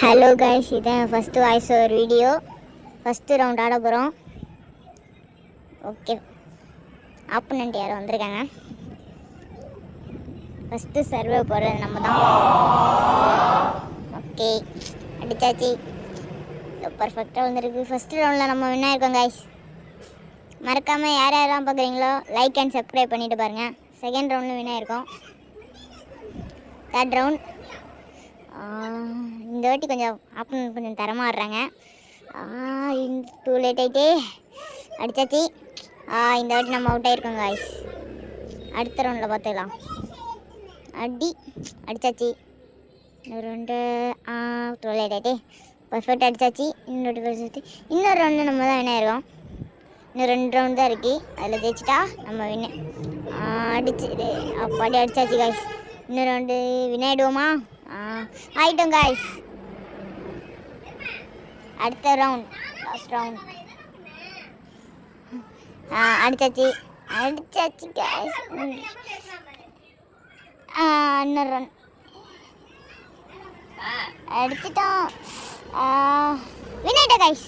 Hello guys, இதான் first voice over video. First round ஆட போகிறோம். ஓகே, ஆப்போனண்ட் யாரும் வந்திருக்காங்க. ஃபஸ்ட்டு சர்வே போகிறது நம்ம தான். ஓகே, அடித்தாச்சு. பர்ஃபெக்டாக வந்துருக்கு. ஃபஸ்ட்டு ரவுண்டில் நம்ம வின் ஆயிருக்கோம் கைஸ். மறக்காமல் யார் யாரெல்லாம் பார்க்குறீங்களோ லைக் அண்ட் சப்ஸ்கிரைப் பண்ணிவிட்டு பாருங்கள். செகண்ட் ரவுண்டில் வின் ஆயிருக்கோம். தேர்ட் ரவுண்ட் இந்த வாட்டி கொஞ்சம் ஆப்போனண்ட் கொஞ்சம் தரமாக ஆடுறாங்க. டூ லேட் ஆகிட்டே அடித்தாச்சு. இந்த வாட்டி நம்ம அவுட் ஆகிருக்கோங்க காய்ஸ். அடுத்த ரவுண்டில் பார்த்துக்கலாம். அடித்தாச்சு. இன்னொரு ரவுண்டு டூ லேட் ஆகிட்டே பர்ஃபெக்ட் அடித்தாச்சு. இன்னொரு ரவுண்டு நம்ம தான் வின்னாயிருக்கோம். இன்னும் 2 ரவுண்ட் தான் இருக்குது. அதில் ஜெயிச்சிட்டா நம்ம வின்னு. அப்பாடி அடித்தாச்சு காய்ஸ். இன்னொரு ரவுண்டு வின்னாயிடுவோமா? ஆயிட்டோம் காய்ஸ். அடுத்த ரவுண்ட், லாஸ்ட் ரவுண்ட். அடித்தாச்சு காய்ஸ். இன்னொரு ரன் அடிச்சிட்டோம். வின்னாயிட்டோம் காய்ஸ்.